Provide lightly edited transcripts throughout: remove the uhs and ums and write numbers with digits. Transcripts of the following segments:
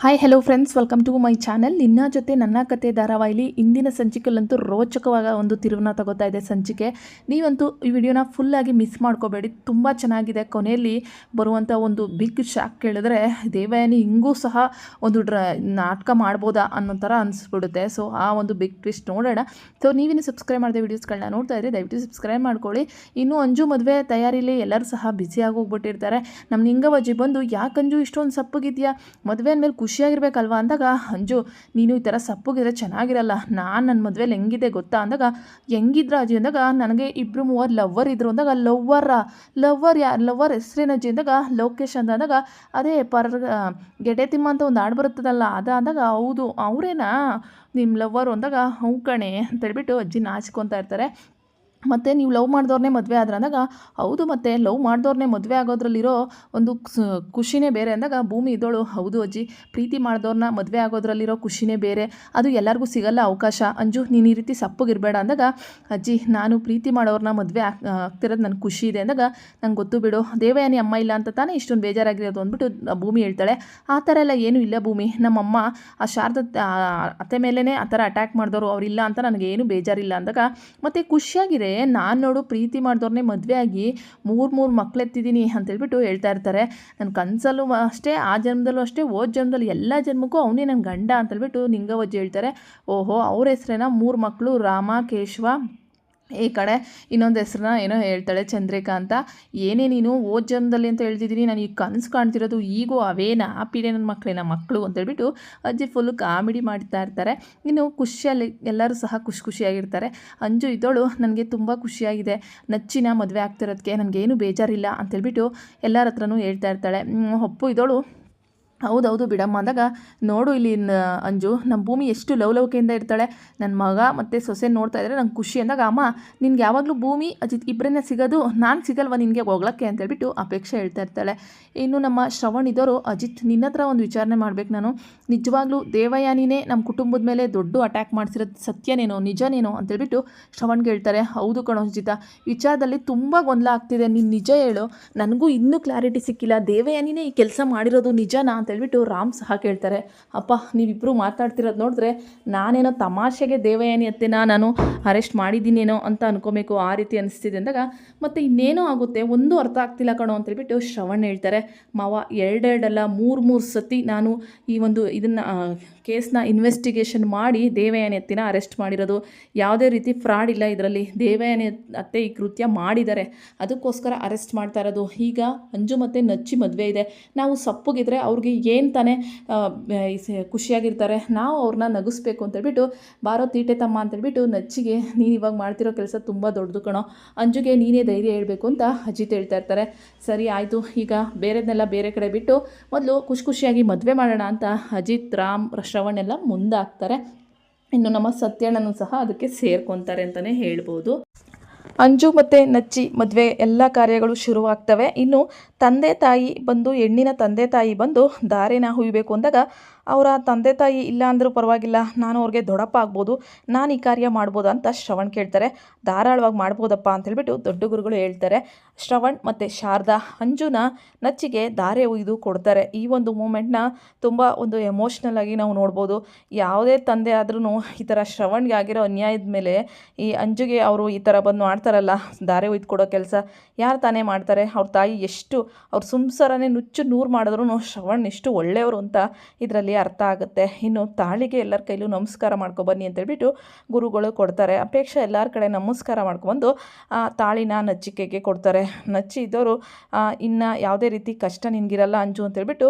Hi hello friends, welcome to my channel. ನಿನ್ನ ಜೊತೆ ನನ್ನ ಕತೆ ಧಾರಾವಾಹಿಲಿ ಇಂದಿನ ಸಂಚಿಕೆಯಲ್ಲಂತೂ ರೋಚಕವಾದ ಒಂದು ತಿರುವನ್ನ ತಗೋತಾ ಇದೆ ಸಂಚಿಕೆ. ನೀವಂತೂ ಈ ವಿಡಿಯೋನ ಫುಲ್ಲಾಗಿ ಮಿಸ್ ಮಾಡ್ಕೋಬೇಡಿ, ತುಂಬ ಚೆನ್ನಾಗಿದೆ. ಕೊನೆಯಲ್ಲಿ ಬರುವಂಥ ಒಂದು ಬಿಗ್ ಶಾಕ್ ಕೇಳಿದ್ರೆ ದೇವಯಾನಿ ಹಿಂಗೂ ಸಹ ಒಂದು ನಾಟಕ ಮಾಡ್ಬೋದಾ ಅನ್ನೋ ಥರ ಅನಿಸ್ಬಿಡುತ್ತೆ. ಸೊ ಆ ಒಂದು ಬಿಗ್ ಟ್ವಿಸ್ಟ್ ನೋಡೋಣ. ಸೊ ನೀವಿನ್ನು ಸಬ್ಸ್ಕ್ರೈಬ್ ಮಾಡಿದೆ ವೀಡಿಯೋಸ್ಗಳನ್ನ ನೋಡ್ತಾ ಇದ್ದರೆ ದಯವಿಟ್ಟು ಸಬ್ಸ್ಕ್ರೈಬ್ ಮಾಡ್ಕೊಳ್ಳಿ. ಇನ್ನು ಅಂಜು ಮದುವೆ ತಯಾರಿಲಿ ಎಲ್ಲರೂ ಸಹ ಬ್ಯುಸಿಯಾಗಿ ಹೋಗ್ಬಿಟ್ಟಿರ್ತಾರೆ. ನಮ್ಮ ನಿಂಗವ್ವಜ್ಜಿ ಬಂದು ಯಾಕೆ ಅಂಜು ಇಷ್ಟೊಂದು ಸಪ್ಪಗಿದೆಯಾ, ಮದುವೆ ಅಂದಮೇಲೆ ಖುಷಿಯಾಗಿರ್ಬೇಕಲ್ವಾ ಅಂದಾಗ, ಅಂಜು ನೀನು ಈ ಥರ ಸಪ್ಪಗಿದ್ರೆ ಚೆನ್ನಾಗಿರಲ್ಲ, ನಾನು ನನ್ನ ಮದುವೆಲಿ ಹೆಂಗಿದೆ ಗೊತ್ತಾ ಅಂದಾಗ, ಹೆಂಗಿದ್ರ ಅಜ್ಜಿ ಅಂದಾಗ, ನನಗೆ 2-3 ಲವ್ವರ್ ಇದ್ರು ಅಂದಾಗ, ಲವ್ವರ್ ಹೆಸ್ರೇನಜ್ಜಿ ಅಂದಾಗ, ಲೋಕೇಶ್ ಅಂದಾಗ, ಅದೇ ಗೆಡೆ ತಿಮ್ಮ ಅಂತ ಒಂದು ಹಾಡು ಬರುತ್ತದಲ್ಲ ಅಂದಾಗ, ಹೌದು ಅವರೇನಾ ನಿಮ್ಮ ಲವ್ವರು ಅಂದಾಗ, ಹ್ಞೂ ಕಣೆ ಅಂತೇಳ್ಬಿಟ್ಟು ಅಜ್ಜಿ ನಾಚ್ಕೊತಾ ಇರ್ತಾರೆ. ಮತ್ತು ನೀವು ಲವ್ ಮಾಡಿದವ್ರನ್ನೇ ಮದುವೆ ಆದ್ರೆ ಅಂದಾಗ, ಹೌದು ಮತ್ತು ಲವ್ ಮಾಡಿದವ್ರನ್ನೇ ಮದುವೆ ಆಗೋದ್ರಲ್ಲಿರೋ ಒಂದು ಖುಷಿನೇ ಬೇರೆ ಅಂದಾಗ, ಭೂಮಿ ಇದ್ದೋಳು, ಹೌದು ಅಜ್ಜಿ, ಪ್ರೀತಿ ಮಾಡಿದವ್ರನ್ನ ಮದುವೆ ಆಗೋದ್ರಲ್ಲಿರೋ ಖುಷಿನೇ ಬೇರೆ, ಅದು ಎಲ್ಲರಿಗೂ ಸಿಗಲ್ಲ ಅವಕಾಶ. ಅಂಜು ನೀನು ಈ ರೀತಿ ಸಪ್ಪಗಿರಬೇಡ ಅಂದಾಗ, ಅಜ್ಜಿ ನಾನು ಪ್ರೀತಿ ಮಾಡೋರನ್ನ ಮದುವೆ ಆಗ್ತಿರೋದು ನನಗೆ ಖುಷಿ ಇದೆ ಅಂದಾಗ, ನಂಗೆ ಗೊತ್ತು ಬಿಡು, ದೇವಯಾನಿ ಅಮ್ಮ ಇಲ್ಲ ಅಂತ ತಾನೇ ಇಷ್ಟೊಂದು ಬೇಜಾರಾಗಿರೋದು ಅಂದ್ಬಿಟ್ಟು ಭೂಮಿ ಹೇಳ್ತಾಳೆ. ಆ ಥರ ಎಲ್ಲ ಏನೂ ಇಲ್ಲ ಭೂಮಿ, ನಮ್ಮಮ್ಮ ಆ ಶಾರದಾ ಅತ್ತೆ ಮೇಲೇ ಆ ಥರ ಅಟ್ಯಾಕ್ ಮಾಡಿದವರು ಅವರಿಲ್ಲ ಅಂತ ನನಗೇನು ಬೇಜಾರಿಲ್ಲ ಅಂದಾಗ, ಮತ್ತು ಖುಷಿಯಾಗಿರೇ, ನಾನು ನೋಡು ಪ್ರೀತಿ ಮಾಡಿದವ್ರನ್ನೇ ಮದುವೆ ಆಗಿ 3 ಮಕ್ಕಳೆತ್ತಿದ್ದೀನಿ ಅಂತೇಳ್ಬಿಟ್ಟು ಹೇಳ್ತಾ ಇರ್ತಾರೆ. ನನ್ನ ಕನಸಲ್ಲೂ ಅಷ್ಟೇ, ಆ ಜನ್ಮದಲ್ಲೂ ಅಷ್ಟೇ, ಹೋದ ಜನ್ಮದಲ್ಲಿ ಎಲ್ಲ ಜನ್ಮಕ್ಕೂ ಅವನೇ ನನ್ನ ಗಂಡ ಅಂತೇಳ್ಬಿಟ್ಟು ನಿಂಗವ್ವಜ್ಜಿ ಹೇಳ್ತಾರೆ. ಓಹೋ, ಅವ್ರ ಹೆಸ್ರೇನ 3 ಮಕ್ಕಳು, ರಾಮ, ಕೇಶವ, ಈ ಕಡೆ ಇನ್ನೊಂದು ಹೆಸ್ರನ್ನ ಏನೋ ಹೇಳ್ತಾಳೆ, ಚಂದ್ರಿಕಾ ಅಂತ. ಏನೇ ನೀನು ಓದ್ ಜನ್ಮದಲ್ಲಿ ಅಂತ ಹೇಳ್ತಿದ್ದೀನಿ, ನಾನು ಈಗ ಕನಸು ಕಾಣ್ತಿರೋದು ಈಗೂ ಅವೇನಾ ಪೀಡೆ ನನ್ನ ಮಕ್ಕಳು ಅಂತೇಳ್ಬಿಟ್ಟು ಅಜ್ಜಿ ಫುಲ್ಲು ಕಾಮಿಡಿ ಮಾಡ್ತಾ ಇರ್ತಾರೆ. ಇನ್ನು ಖುಷಿಯಲ್ಲಿ ಎಲ್ಲರೂ ಸಹ ಖುಷಿಯಾಗಿರ್ತಾರೆ. ಅಂಜು ಇದ್ದೋಳು, ನನಗೆ ತುಂಬ ಖುಷಿಯಾಗಿದೆ, ನಚ್ಚಿನ ಮದುವೆ ಆಗ್ತಿರೋದಕ್ಕೆ ನನಗೇನು ಬೇಜಾರಿಲ್ಲ ಅಂತೇಳ್ಬಿಟ್ಟು ಎಲ್ಲರ ಹತ್ರನೂ ಹೇಳ್ತಾ ಇರ್ತಾಳೆ. ಅಪ್ಪು ಇದ್ದೋಳು, ಹೌದೌದು ಬಿಡಮ್ಮ ಅಂದಾಗ, ನೋಡು ಇಲ್ಲಿ ಅಂಜು, ನಮ್ಮ ಭೂಮಿ ಎಷ್ಟು ಲವಲವಿಕೆಯಿಂದ ಇರ್ತಾಳೆ, ನನ್ನ ಮಗ ಮತ್ತು ಸೊಸೆ ನೋಡ್ತಾ ಇದ್ದರೆ ನಂಗೆ ಖುಷಿ ಅಂದಾಗ, ಅಮ್ಮ ನಿನ್ಗೆ ಯಾವಾಗಲೂ ಭೂಮಿ ಅಜಿತ್ ಇಬ್ಬರನ್ನೇ ಸಿಗೋದು, ನಾನು ಸಿಗಲ್ವ ನಿನಗೆ ಹೋಗ್ಲಕ್ಕೆ ಅಂತೇಳ್ಬಿಟ್ಟು ಅಪೇಕ್ಷೆ ಹೇಳ್ತಾ ಇರ್ತಾಳೆ. ಇನ್ನು ನಮ್ಮ ಶ್ರವಣ್ ಇದ್ದವರು, ಅಜಿತ್ ನಿನ್ನ ಹತ್ರ ಒಂದು ವಿಚಾರಣೆ ಮಾಡಬೇಕು ನಾನು, ನಿಜವಾಗ್ಲೂ ದೇವಯಾನಿನೇ ನಮ್ಮ ಕುಟುಂಬದ ಮೇಲೆ ದೊಡ್ಡ ಅಟ್ಯಾಕ್ ಮಾಡಿಸಿರೋದು ಸತ್ಯನೇನೋ ನಿಜನೇನೋ ಅಂತೇಳ್ಬಿಟ್ಟು ಶ್ರವಣ್ಗೆ ಹೇಳ್ತಾರೆ. ಹೌದು ಕಣೋ ಅಜಿತ, ವಿಚಾರದಲ್ಲಿ ತುಂಬ ಗೊಂದಲ ಆಗ್ತಿದೆ, ನೀನು ನಿಜ ಹೇಳು, ನನಗೂ ಇನ್ನೂ ಕ್ಲಾರಿಟಿ ಸಿಕ್ಕಿಲ್ಲ, ದೇವಯಾನಿನೇ ಈ ಕೆಲಸ ಮಾಡಿರೋದು ನಿಜನಾ ಅಂತೇಳ್ಬಿಟ್ಟು ರಾಮ್ ಸಹ ಕೇಳ್ತಾರೆ. ಅಪ್ಪ ನೀವಿಬ್ಬರು ಮಾತಾಡ್ತಿರೋದು ನೋಡಿದ್ರೆ ನಾನೇನೋ ತಮಾಷೆಗೆ ದೇವಯಾನಿ ಅತ್ತೆನ ನಾನು ಅರೆಸ್ಟ್ ಮಾಡಿದ್ದೀನೇನೋ ಅಂತ ಅನ್ಕೋಬೇಕು, ಆ ರೀತಿ ಅನಿಸ್ತಿದೆ ಅಂದಾಗ, ಮತ್ತು ಇನ್ನೇನೋ ಆಗುತ್ತೆ, ಒಂದು ಅರ್ಥ ಆಗ್ತಿಲ್ಲ ಕಣೋ ಅಂತೇಳ್ಬಿಟ್ಟು ಶ್ರವಣ್ ಹೇಳ್ತಾರೆ. ಮಾವ 2 3 ಸತಿ ನಾನು ಈ ಒಂದು ಇದನ್ನು ಕೇಸ್ನ ಇನ್ವೆಸ್ಟಿಗೇಷನ್ ಮಾಡಿ ದೇವಯಾನಿ ಅತ್ತೆನ ಅರೆಸ್ಟ್ ಮಾಡಿರೋದು, ಯಾವುದೇ ರೀತಿ ಫ್ರಾಡ್ ಇಲ್ಲ ಇದರಲ್ಲಿ, ದೇವಯಾನಿ ಅತ್ತೆ ಈ ಕೃತ್ಯ ಮಾಡಿದ್ದಾರೆ, ಅದಕ್ಕೋಸ್ಕರ ಅರೆಸ್ಟ್ ಮಾಡ್ತಾ ಇರೋದು. ಈಗ ಅಂಜು ಮತ್ತು ನಚ್ಚಿ ಮದುವೆ ಇದೆ, ನಾವು ಸಪ್ಪಗಿದ್ರೆ ಅವ್ರಿಗೆ ಏನು ತಾನೇ ಖುಷಿಯಾಗಿರ್ತಾರೆ, ನಾವು ಅವ್ರನ್ನ ನಗಿಸ್ಬೇಕು ಅಂತೇಳ್ಬಿಟ್ಟು, ಬಾರೋ ತೀಟೆ ತಮ್ಮ ಅಂತೇಳ್ಬಿಟ್ಟು ನಚ್ಚಿಗೆ, ನೀನು ಇವಾಗ ಮಾಡ್ತಿರೋ ಕೆಲಸ ತುಂಬ ದೊಡ್ಡದು ಕಣೋ, ಅಂಜುಗೆ ನೀನೇ ಧೈರ್ಯ ಹೇಳ್ಬೇಕು ಅಂತ ಅಜಿತ್ ಹೇಳ್ತಾ ಇರ್ತಾರೆ. ಸರಿ ಆಯಿತು, ಈಗ ಬೇರೆದನ್ನೆಲ್ಲ ಬೇರೆ ಕಡೆ ಬಿಟ್ಟು ಮೊದಲು ಖುಷಿಯಾಗಿ ಮದುವೆ ಮಾಡೋಣ ಅಂತ ಅಜಿತ್, ರಾಮ್, ಶ್ರವಣ್ ಎಲ್ಲ ಮುಂದಾಗ್ತಾರೆ. ಇನ್ನು ನಮ್ಮ ಸತ್ಯಣ್ಣನೂ ಸಹ ಅದಕ್ಕೆ ಸೇರ್ಕೊತಾರೆ ಅಂತಲೇ ಹೇಳ್ಬೋದು. ಅಂಜು ಮತ್ತು ನಚ್ಚಿ ಮದುವೆ ಎಲ್ಲ ಕಾರ್ಯಗಳು ಶುರುವಾಗ್ತವೆ. ಇನ್ನು ತಂದೆ ತಾಯಿ ಬಂದು, ಹೆಣ್ಣಿನ ತಂದೆ ತಾಯಿ ಬಂದು ಧಾರೆನ ಹುಯ್ಬೇಕು ಅಂದಾಗ, ಅವರ ತಂದೆ ತಾಯಿ ಇಲ್ಲ ಅಂದರೂ ಪರವಾಗಿಲ್ಲ, ನಾನು ಅವ್ರಿಗೆ ದೊಡ್ಡಪ್ಪ ಆಗ್ಬೋದು, ನಾನು ಈ ಕಾರ್ಯ ಮಾಡ್ಬೋದಾ ಅಂತ ಶ್ರವಣ್ ಕೇಳ್ತಾರೆ. ಧಾರಾಳವಾಗಿ ಮಾಡ್ಬೋದಪ್ಪ ಅಂತೇಳ್ಬಿಟ್ಟು ದೊಡ್ಡ ಗುರುಗಳು ಹೇಳ್ತಾರೆ. ಶ್ರವಣ್ ಮತ್ತು ಶಾರದಾ ಅಂಜುನ ನಚ್ಚಿಗೆ ಧಾರೆ ಉಯ್ದು ಕೊಡ್ತಾರೆ. ಈ ಒಂದು ಮೂಮೆಂಟ್ನ ತುಂಬ ಒಂದು ಎಮೋಷ್ನಲ್ ಆಗಿ ನಾವು ನೋಡ್ಬೋದು. ಯಾವುದೇ ತಂದೆ ಆದ್ರೂ ಈ ಥರ ಶ್ರವಣ್ಗೆ ಆಗಿರೋ ಅನ್ಯಾಯದ ಮೇಲೆ ಈ ಅಂಜುಗೆ ಅವರು ಈ ಥರ ಬಂದು ಮಾಡ್ತಾರಲ್ಲ, ಧಾರೆ ಉಯ್ದು ಕೊಡೋ ಕೆಲಸ ಯಾರು ತಾನೇ ಮಾಡ್ತಾರೆ. ಅವ್ರ ತಾಯಿ ಎಷ್ಟು ಅವ್ರು ಸಂಸಾರನೇ ನುಚ್ಚು ನೂರು ಮಾಡಿದ್ರು ಶ್ರವಣ್ ಎಷ್ಟು ಒಳ್ಳೆಯವರು ಅಂತ ಇದರಲ್ಲಿ ಅರ್ಥ ಆಗುತ್ತೆ. ಇನ್ನು ತಾಳಿಗೆ ಎಲ್ಲರ ಕೈಲೂ ನಮಸ್ಕಾರ ಮಾಡ್ಕೊಬನ್ನಿ ಅಂತೇಳ್ಬಿಟ್ಟು ಗುರುಗಳು ಕೊಡ್ತಾರೆ. ಅಪೇಕ್ಷೆ ಎಲ್ಲರ ಕಡೆ ನಮಸ್ಕಾರ ಮಾಡ್ಕೊಬಂದು ತಾಳಿನ ನಚ್ಚಿಕೆಗೆ ಕೊಡ್ತಾರೆ. ನಚ್ಚಿ ಇದ್ದವರು, ಇನ್ನು ಯಾವುದೇ ರೀತಿ ಕಷ್ಟ ನಿನಗಿರಲ್ಲ ಅಂಜು ಅಂತೇಳ್ಬಿಟ್ಟು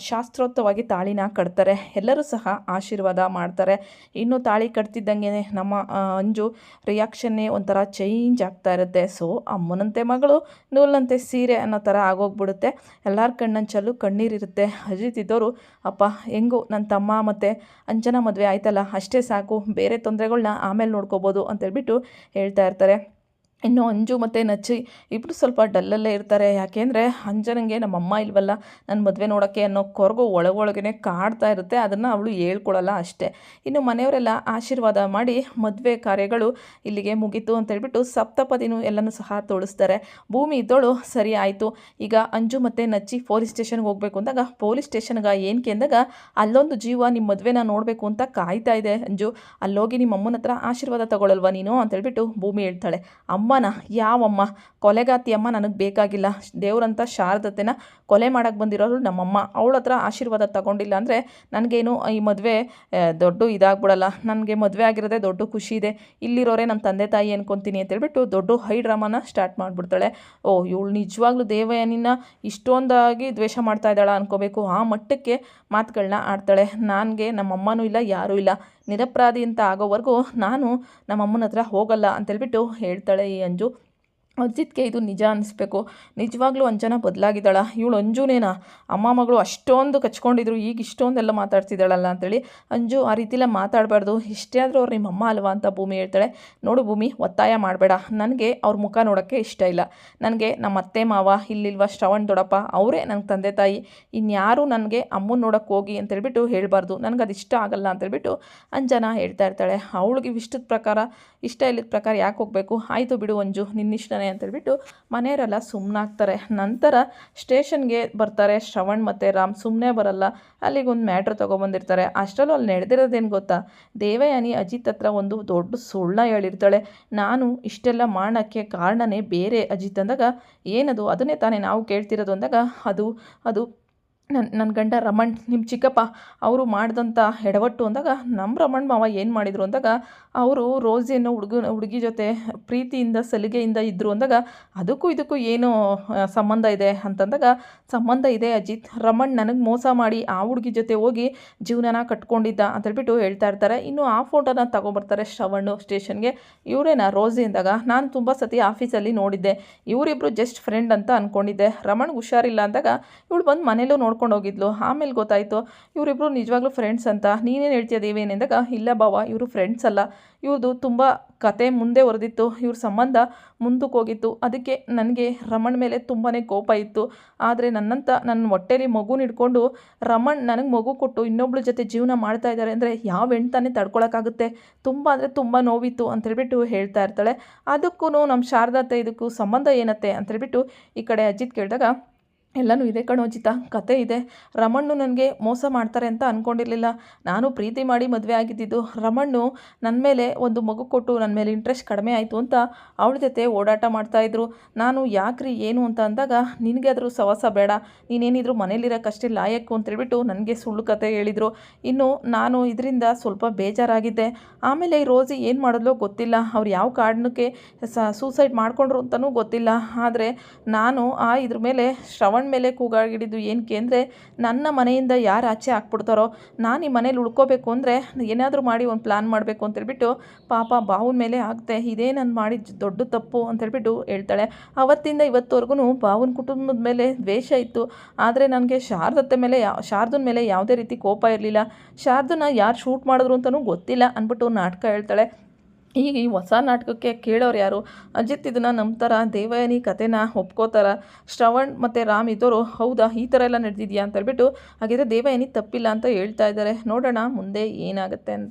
ಶಾಸ್ತ್ರೋಕ್ತವಾಗಿ ತಾಳಿನ ಕಟ್ತಾರೆ. ಎಲ್ಲರೂ ಸಹ ಆಶೀರ್ವಾದ ಮಾಡ್ತಾರೆ. ಇನ್ನು ತಾಳಿ ಕಟ್ತಿದ್ದಂಗೆ ನಮ್ಮ ಅಂಜು ರಿಯಾಕ್ಷನ್ನೇ ಒಂಥರ ಚೇಂಜ್ ಆಗ್ತಾ ಇರುತ್ತೆ. ಸೊ ಅಮ್ಮನಂತೆ ಮಗಳು ನೂಲಂತೆ ಸೀರೆ ಅನ್ನೋ ಥರ ಆಗೋಗ್ಬಿಡುತ್ತೆ. ಎಲ್ಲರ ಕಣ್ಣಂಚಲ್ಲೂ ಕಣ್ಣೀರಿರುತ್ತೆ. ಅಜಿತ್ ಇದ್ದವರು, ಅಪ್ಪ ಹೆಂಗು ನನ್ನ ತಮ್ಮ ಮತ್ತು ಅಂಜನಾ ಮದುವೆ ಆಯ್ತಲ್ಲ, ಅಷ್ಟೇ ಸಾಕು, ಬೇರೆ ತೊಂದರೆಗಳ್ನ ಆಮೇಲೆ ನೋಡ್ಕೋಬೋದು ಅಂತೇಳ್ಬಿಟ್ಟು ಹೇಳ್ತಾ ಇರ್ತಾರೆ. ಇನ್ನು ಅಂಜು ಮತ್ತು ನಚ್ಚಿ ಇಬ್ಬರು ಸ್ವಲ್ಪ ಡಲ್ಲಲ್ಲೇ ಇರ್ತಾರೆ. ಯಾಕೆಂದರೆ ಅಂಜನಂಗೆ ನಮ್ಮಮ್ಮ ಇಲ್ವಲ್ಲ ನನ್ನ ಮದುವೆ ನೋಡೋಕ್ಕೆ ಅನ್ನೋ ಕೊರಗು ಒಳಗೊಳಗೇ ಕಾಡ್ತಾ ಇರುತ್ತೆ. ಅದನ್ನು ಅವಳು ಹೇಳ್ಕೊಳಲ್ಲ ಅಷ್ಟೇ. ಇನ್ನು ಮನೆಯವರೆಲ್ಲ ಆಶೀರ್ವಾದ ಮಾಡಿ ಮದುವೆ ಕಾರ್ಯಗಳು ಇಲ್ಲಿಗೆ ಮುಗೀತು ಅಂತೇಳ್ಬಿಟ್ಟು ಸಪ್ತಪದಿನೂ ಎಲ್ಲನೂ ಸಹ ತೋಳಿಸ್ತಾರೆ. ಭೂಮಿ ಇದ್ದೋಳು ಸರಿ ಆಯಿತು, ಈಗ ಅಂಜು ಮತ್ತು ನಚ್ಚಿ ಪೊಲೀಸ್ ಸ್ಟೇಷನ್ಗೆ ಹೋಗಬೇಕು ಅಂದಾಗ ಪೊಲೀಸ್ ಸ್ಟೇಷನ್ಗೆ ಏನಕ್ಕೆ ಅಂದಾಗ ಅಲ್ಲೊಂದು ಜೀವ ನಿಮ್ಮ ಮದುವೆನ ನೋಡಬೇಕು ಅಂತ ಕಾಯ್ತಾ ಇದೆ ಅಂಜು, ಅಲ್ಲೋಗಿ ನಿಮ್ಮ ಅಮ್ಮನ ಹತ್ರ ಆಶೀರ್ವಾದ ತಗೊಳ್ಳಲ್ವಾ ನೀನು ಅಂತೇಳ್ಬಿಟ್ಟು ಭೂಮಿ ಹೇಳ್ತಾಳೆ. ಅಮ್ಮನ ಯಾವಮ್ಮ ಕೊಲೆಗಾತಿ ಅಮ್ಮ ನನಗೆ ಬೇಕಾಗಿಲ್ಲ. ದೇವ್ರಂಥ ಶಾರದತೆನ ಕೊಲೆ ಮಾಡೋಕ್ಕೆ ಬಂದಿರೋರು ನಮ್ಮಮ್ಮ, ಅವಳ ಹತ್ರ ಆಶೀರ್ವಾದ ತಗೊಂಡಿಲ್ಲ ಅಂದರೆ ನನಗೇನು ಈ ಮದುವೆ ದೊಡ್ಡ ಇದಾಗ್ಬಿಡಲ್ಲ. ನನಗೆ ಮದುವೆ ಆಗಿರೋದೇ ದೊಡ್ಡ ಖುಷಿ ಇದೆ, ಇಲ್ಲಿರೋರೇ ನನ್ನ ತಂದೆ ತಾಯಿ ಅನ್ಕೊತೀನಿ ಅಂತೇಳ್ಬಿಟ್ಟು ದೊಡ್ಡ ಹೈ ಡ್ರಾಮಾನ ಸ್ಟಾರ್ಟ್ ಮಾಡಿಬಿಡ್ತಾಳೆ. ಓ ಇವಳು ನಿಜವಾಗ್ಲೂ ದೇವಯಾನಿನ ಇಷ್ಟೊಂದಾಗಿ ದ್ವೇಷ ಮಾಡ್ತಾ ಇದ್ದಾಳ ಅನ್ಕೋಬೇಕು. ಆ ಮಟ್ಟಕ್ಕೆ ಮಾತುಗಳನ್ನ ಆಡ್ತಾಳೆ. ನನಗೆ ನಮ್ಮಮ್ಮನೂ ಇಲ್ಲ ಯಾರೂ ಇಲ್ಲ, ನಿರಪರಾಧಿ ಅಂತ ಆಗೋವರೆಗೂ ನಾನು ನಮ್ಮಮ್ಮನ ಹತ್ರ ಹೋಗಲ್ಲ ಅಂತೇಳ್ಬಿಟ್ಟು ಹೇಳ್ತಾಳೆ ಈ ಅಂಜು. ಅಜಿತ್ಗೆ ಇದು ನಿಜ ಅನ್ನಿಸ್ಬೇಕು. ನಿಜವಾಗ್ಲೂ ಅಂಜನ ಬದಲಾಗಿದ್ದಾಳ, ಇವಳು ಅಂಜುನೇನಾ ಅಮ್ಮ ಮಗಳು ಅಷ್ಟೊಂದು ಕಚ್ಕೊಂಡಿದ್ರು ಈಗ ಇಷ್ಟೊಂದೆಲ್ಲ ಮಾತಾಡ್ತಿದ್ದಾಳಲ್ಲ ಅಂತೇಳಿ. ಅಂಜು ಆ ರೀತಿಲ್ಲ ಮಾತಾಡಬಾರ್ದು, ಇಷ್ಟೇ ಆದರೂ ಅವ್ರು ನಿಮ್ಮ ಅಮ್ಮ ಅಲ್ವಾ ಅಂತ ಭೂಮಿ ಹೇಳ್ತಾಳೆ. ನೋಡು ಭೂಮಿ, ಒತ್ತಾಯ ಮಾಡಬೇಡ, ನನಗೆ ಅವ್ರ ಮುಖ ನೋಡೋಕ್ಕೆ ಇಷ್ಟ ಇಲ್ಲ. ನನಗೆ ನಮ್ಮ ಅತ್ತೆ ಮಾವ ಇಲ್ಲಿಲ್ವ ಶ್ರವಣ್ ದೊಡ್ಡಪ್ಪ ಅವರೇ ನನ್ನ ತಂದೆ ತಾಯಿ, ಇನ್ಯಾರೂ ನನಗೆ ಅಮ್ಮನ ನೋಡೋಕ್ಕೆ ಹೋಗಿ ಅಂತೇಳ್ಬಿಟ್ಟು ಹೇಳಬಾರ್ದು, ನನಗೆ ಅದು ಇಷ್ಟ ಆಗಲ್ಲ ಅಂತೇಳ್ಬಿಟ್ಟು ಅಂಜನ ಹೇಳ್ತಾ ಇರ್ತಾಳೆ. ಅವಳಿಗೆ ಇಷ್ಟದ ಪ್ರಕಾರ ಇಷ್ಟ ಇಲ್ಲದ ಪ್ರಕಾರ ಯಾಕೆ ಹೋಗಬೇಕು, ಆಯಿತು ಬಿಡು ಅಂಜು ನಿನ್ನಿಷ್ಟನೇ ಅಂತೇಳ್ಬಿಟ್ಟು ಮನೆಯವರೆಲ್ಲ ಸುಮ್ಮನಾಗ್ತಾರೆ. ನಂತರ ಸ್ಟೇಷನ್ಗೆ ಬರ್ತಾರೆ ಶ್ರವಣ್ ಮತ್ತು ರಾಮ್. ಸುಮ್ಮನೆ ಬರಲ್ಲ, ಅಲ್ಲಿಗೊಂದು ಮ್ಯಾಟ್ರ್ ತೊಗೊಬಂದಿರ್ತಾರೆ. ಅಷ್ಟರಲ್ಲೂ ಅಲ್ಲಿ ನಡೆದಿರೋದೇನು ಗೊತ್ತಾ, ದೇವಯಾನಿ ಅಜಿತ್ ಹತ್ರ ಒಂದು ದೊಡ್ಡ ಸುಳ್ಳ ಹೇಳಿರ್ತಾಳೆ. ನಾನು ಇಷ್ಟೆಲ್ಲ ಮಾಡೋಕ್ಕೆ ಕಾರಣನೇ ಬೇರೆ ಅಜಿತ್ ಅಂದಾಗ, ಏನದು ಅದನ್ನೇ ತಾನೇ ನಾವು ಕೇಳ್ತಿರೋದು ಅಂದಾಗ, ಅದು ನನ್ನ ಗಂಡ ರಮಣ್ ನಿಮ್ಮ ಚಿಕ್ಕಪ್ಪ ಅವರು ಮಾಡಿದಂಥ ಎಡವಟ್ಟು ಅಂದಾಗ, ನಮ್ಮ ರಮಣ್ ಮಾವ ಏನು ಮಾಡಿದರು ಅಂದಾಗ, ಅವರು ರೋಸಿ ಅನ್ನೋ ಹುಡುಗಿ ಜೊತೆ ಪ್ರೀತಿಯಿಂದ ಸಲಿಗೆಯಿಂದ ಇದ್ದರು ಅಂದಾಗ, ಅದಕ್ಕೂ ಇದಕ್ಕೂ ಏನು ಸಂಬಂಧ ಇದೆ ಅಂತಂದಾಗ, ಸಂಬಂಧ ಇದೆ ಅಜಿತ್, ರಮಣ್ ನನಗೆ ಮೋಸ ಮಾಡಿ ಆ ಹುಡುಗಿ ಜೊತೆ ಹೋಗಿ ಜೀವನನ ಕಟ್ಕೊಂಡಿದ್ದ ಅಂತೇಳ್ಬಿಟ್ಟು ಹೇಳ್ತಾ ಇರ್ತಾರೆ. ಇನ್ನು ಆ ಫೋಟೋನ ತಗೊಬರ್ತಾರೆ ಶ್ರವಣ್ಣು ಸ್ಟೇಷನ್ಗೆ. ಇವರೇನಾ ರೋಸಿ ಅಂದಾಗ, ನಾನು ತುಂಬ ಸತಿ ಆಫೀಸಲ್ಲಿ ನೋಡಿದ್ದೆ, ಇವರಿಬ್ಬರು ಜಸ್ಟ್ ಫ್ರೆಂಡ್ ಅಂತ ಅಂದ್ಕೊಂಡಿದ್ದೆ. ರಮಣ್ಗೆ ಹುಷಾರಿಲ್ಲ ಅಂದಾಗ ಇವಳು ಬಂದು ಮನೇಲೂ ನೋಡ್ಕೊಂಡು ಹೋಗಿದ್ಲು. ಆಮೇಲೆ ಗೊತ್ತಾಯಿತು ಇವರಿಬ್ಬರು ನಿಜವಾಗ್ಲೂ ಫ್ರೆಂಡ್ಸ್ ಅಂತ. ನೀನೇನು ಹೇಳ್ತೀಯ ದೇವೇನೆ ಅಂದಾಗ, ಇಲ್ಲ ಬಾವ ಇವರು ಫ್ರೆಂಡ್ಸ್ ಅಲ್ಲ, ಇವ್ರದ್ದು ತುಂಬ ಕತೆ ಮುಂದೆ ಹೊರದಿತ್ತು, ಇವ್ರ ಸಂಬಂಧ ಮುಂದಕ್ಕೆ ಹೋಗಿತ್ತು. ಅದಕ್ಕೆ ನನಗೆ ರಮಣ್ ಮೇಲೆ ತುಂಬಾ ಕೋಪ ಇತ್ತು. ಆದರೆ ನನ್ನ ಹೊಟ್ಟೆಲಿ ಮಗುನ ಹಿಡ್ಕೊಂಡು ರಮಣ್ ನನಗೆ ಮಗು ಕೊಟ್ಟು ಇನ್ನೊಬ್ಳ ಜೊತೆ ಜೀವನ ಮಾಡ್ತಾ ಇದ್ದಾರೆ ಅಂದರೆ ಯಾವ ಹೆಣ್ತಾನೆ ತಡ್ಕೊಳಕ್ಕಾಗುತ್ತೆ, ತುಂಬ ಅಂದರೆ ತುಂಬ ನೋವಿತ್ತು ಅಂತೇಳ್ಬಿಟ್ಟು ಹೇಳ್ತಾ ಇರ್ತಾಳೆ. ಅದಕ್ಕೂ ನಮ್ಮ ಶಾರದತ್ತೆ ಇದಕ್ಕೂ ಸಂಬಂಧ ಏನತ್ತೆ ಅಂತೇಳ್ಬಿಟ್ಟು ಈ ಕಡೆ ಅಜಿತ್ ಕೇಳಿದಾಗ, ಎಲ್ಲನೂ ಇದೆ ಕಣೋ ಅಜಿತ, ಕತೆ ಇದೆ. ರಮಣ್ಣು ನನಗೆ ಮೋಸ ಮಾಡ್ತಾರೆ ಅಂತ ಅಂದ್ಕೊಂಡಿರಲಿಲ್ಲ. ನಾನು ಪ್ರೀತಿ ಮಾಡಿ ಮದುವೆ ಆಗಿದ್ದಿದ್ದು. ರಮಣ್ಣು ನನ್ನ ಮೇಲೆ ಒಂದು ಮಗು ಕೊಟ್ಟು ನನ್ನ ಮೇಲೆ ಇಂಟ್ರೆಸ್ಟ್ ಕಡಿಮೆ ಆಯಿತು ಅಂತ ಅವಳ ಜೊತೆ ಓಡಾಟ ಮಾಡ್ತಾಯಿದ್ರು. ನಾನು ಯಾಕ್ರಿ ಏನು ಅಂತ ಅಂದಾಗ, ನಿನಗೆ ಅದ್ರ ಸವಾಸ ಬೇಡ, ನೀನೇನಿದ್ರು ಮನೇಲಿರೋಕ್ಕಷ್ಟೇ ಲಾಯಕ್ಕು ಅಂತೇಳ್ಬಿಟ್ಟು ನನಗೆ ಸುಳ್ಳು ಕತೆ ಹೇಳಿದರು. ಇನ್ನು ನಾನು ಇದರಿಂದ ಸ್ವಲ್ಪ ಬೇಜಾರಾಗಿದ್ದೆ. ಆಮೇಲೆ ಈ ರೋಸಿ ಏನು ಮಾಡಿದ್ಲೋ ಗೊತ್ತಿಲ್ಲ, ಅವ್ರು ಯಾವ ಕಾರಣಕ್ಕೆ ಸೂಸೈಡ್ ಮಾಡ್ಕೊಂಡ್ರು ಅಂತಲೂ ಗೊತ್ತಿಲ್ಲ. ಆದರೆ ನಾನು ಇದ್ರ ಮೇಲೆ ಶ್ರವಣ್ ಮೇಲೆ ಕೂಗಾಡಿದ್ದು ಏನಕ್ಕೆ ಅಂದರೆ, ನನ್ನ ಮನೆಯಿಂದ ಯಾರು ಆಚೆ ಹಾಕ್ಬಿಡ್ತಾರೋ ನಾನು ಈ ಮನೇಲಿ ಉಳ್ಕೋಬೇಕು ಅಂದರೆ ಏನಾದರೂ ಮಾಡಿ ಒಂದು ಪ್ಲ್ಯಾನ್ ಮಾಡಬೇಕು ಅಂತೇಳ್ಬಿಟ್ಟು ಪಾಪ ಬಾವನ ಮೇಲೆ ಆಗ್ತೆ, ಇದೇ ನಾನು ಮಾಡಿದ ದೊಡ್ಡ ತಪ್ಪು ಅಂತೇಳ್ಬಿಟ್ಟು ಹೇಳ್ತಾಳೆ. ಅವತ್ತಿಂದ ಇವತ್ತುವರೆಗೂ ಬಾವನ ಕುಟುಂಬದ ಮೇಲೆ ದ್ವೇಷ ಇತ್ತು. ಆದರೆ ನನಗೆ ಶಾರದನ ಮೇಲೆ ಯಾವುದೇ ರೀತಿ ಕೋಪ ಇರಲಿಲ್ಲ. ಶಾರದನ ಯಾರು ಶೂಟ್ ಮಾಡಿದ್ರು ಅಂತಲೂ ಗೊತ್ತಿಲ್ಲ ಅಂದ್ಬಿಟ್ಟು ನಾಟಕ ಹೇಳ್ತಾಳೆ. ಈಗ ಈ ಹೊಸ ನಾಟಕಕ್ಕೆ ಕೇಳೋರು ಯಾರು? ಅಜಿತ್ ಇದನ್ನು ನಂಬ್ತಾರ? ದೇವಯಾನಿ ಕತೆನ ಒಪ್ಕೋತಾರ? ಶ್ರವಣ್ ಮತ್ತು ರಾಮ್ ಇದ್ದವರು ಹೌದಾ ಈ ಥರ ಎಲ್ಲ ನಡೆದಿದೆಯಾ ಅಂತೇಳ್ಬಿಟ್ಟು, ಹಾಗಿದ್ರೆ ದೇವಯಾನಿ ತಪ್ಪಿಲ್ಲ ಅಂತ ಹೇಳ್ತಾ ಇದ್ದಾರೆ. ನೋಡೋಣ ಮುಂದೆ ಏನಾಗುತ್ತೆ ಅಂತ.